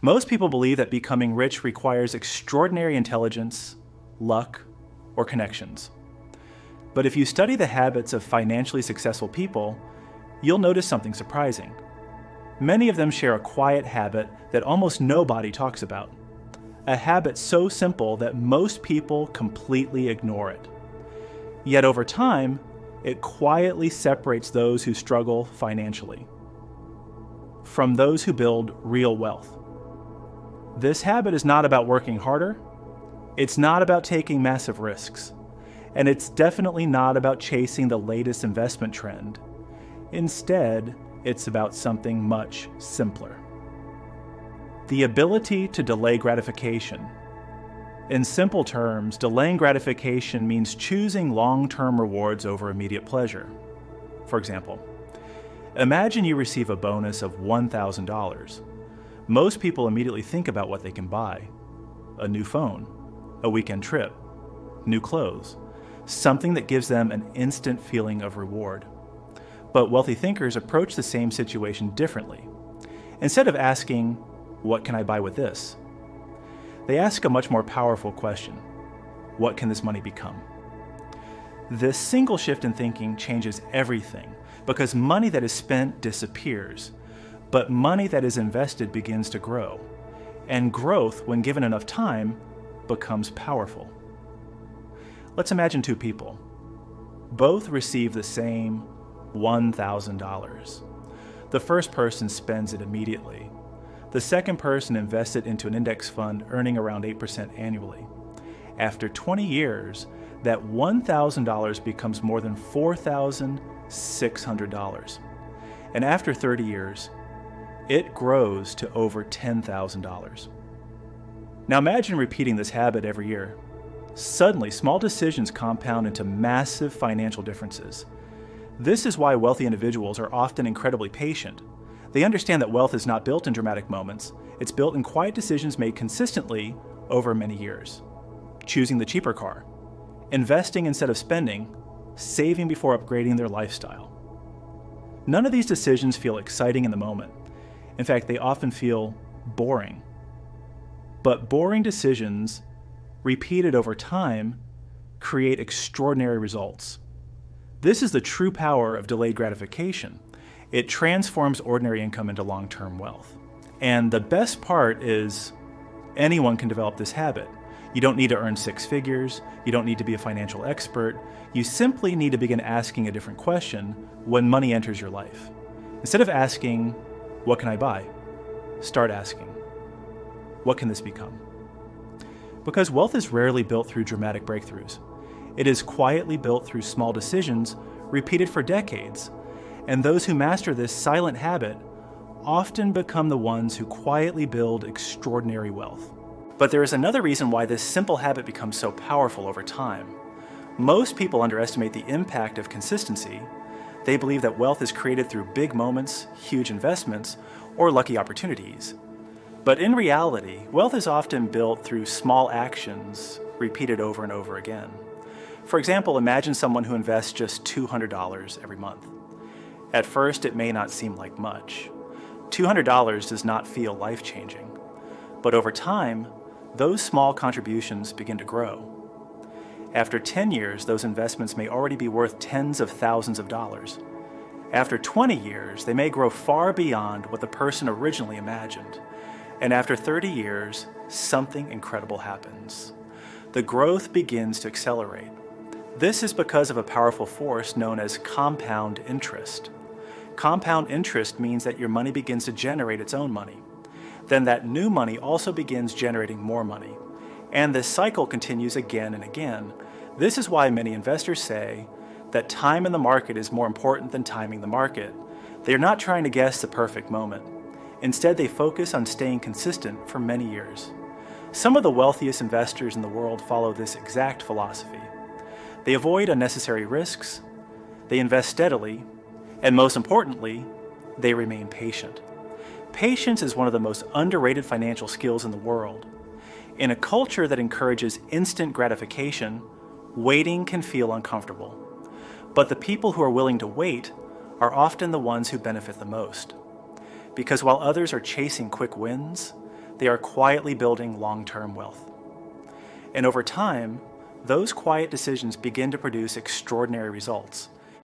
Most people believe that becoming rich requires extraordinary intelligence, luck, or connections. But if you study the habits of financially successful people, you'll notice something surprising. Many of them share a quiet habit that almost nobody talks about. A habit so simple that most people completely ignore it. Yet over time, it quietly separates those who struggle financially from those who build real wealth. This habit is not about working harder, it's not about taking massive risks, and it's definitely not about chasing the latest investment trend. Instead, it's about something much simpler. The ability to delay gratification. In simple terms, delaying gratification means choosing long-term rewards over immediate pleasure. For example, imagine you receive a bonus of $1,000. Most people immediately think about what they can buy: a new phone, a weekend trip, new clothes, something that gives them an instant feeling of reward. But wealthy thinkers approach the same situation differently. Instead of asking, "What can I buy with this?" they ask a much more powerful question: "What can this money become?" This single shift in thinking changes everything, because money that is spent disappears, but money that is invested begins to grow. And growth, when given enough time, becomes powerful. Let's imagine two people. Both receive the same $1,000. The first person spends it immediately. The second person invests it into an index fund earning around 8% annually. After 20 years, that $1,000 becomes more than $4,600. And after 30 years, it grows to over $10,000. Now imagine repeating this habit every year. Suddenly, small decisions compound into massive financial differences. This is why wealthy individuals are often incredibly patient. They understand that wealth is not built in dramatic moments. It's built in quiet decisions made consistently over many years. Choosing the cheaper car, investing instead of spending, saving before upgrading their lifestyle. None of these decisions feel exciting in the moment. In fact, they often feel boring. But boring decisions, repeated over time, create extraordinary results. This is the true power of delayed gratification. It transforms ordinary income into long-term wealth. And the best part is anyone can develop this habit. You don't need to earn six figures. You don't need to be a financial expert. You simply need to begin asking a different question when money enters your life. Instead of asking, "What can I buy?" start asking, "What can this become?" Because wealth is rarely built through dramatic breakthroughs. It is quietly built through small decisions repeated for decades. And those who master this silent habit often become the ones who quietly build extraordinary wealth. But there is another reason why this simple habit becomes so powerful over time. Most people underestimate the impact of consistency. They believe that wealth is created through big moments, huge investments, or lucky opportunities. But in reality, wealth is often built through small actions repeated over and over again. For example, imagine someone who invests just $200 every month. At first, it may not seem like much. $200 does not feel life-changing. But over time, those small contributions begin to grow. After 10 years, those investments may already be worth tens of thousands of dollars. After 20 years, they may grow far beyond what the person originally imagined. And after 30 years, something incredible happens. The growth begins to accelerate. This is because of a powerful force known as compound interest. Compound interest means that your money begins to generate its own money. Then that new money also begins generating more money. And this cycle continues again and again. This is why many investors say that time in the market is more important than timing the market. They are not trying to guess the perfect moment. Instead, they focus on staying consistent for many years. Some of the wealthiest investors in the world follow this exact philosophy. They avoid unnecessary risks, they invest steadily, and most importantly, they remain patient. Patience is one of the most underrated financial skills in the world. In a culture that encourages instant gratification, waiting can feel uncomfortable. But the people who are willing to wait are often the ones who benefit the most. Because while others are chasing quick wins, they are quietly building long-term wealth. And over time, those quiet decisions begin to produce extraordinary results,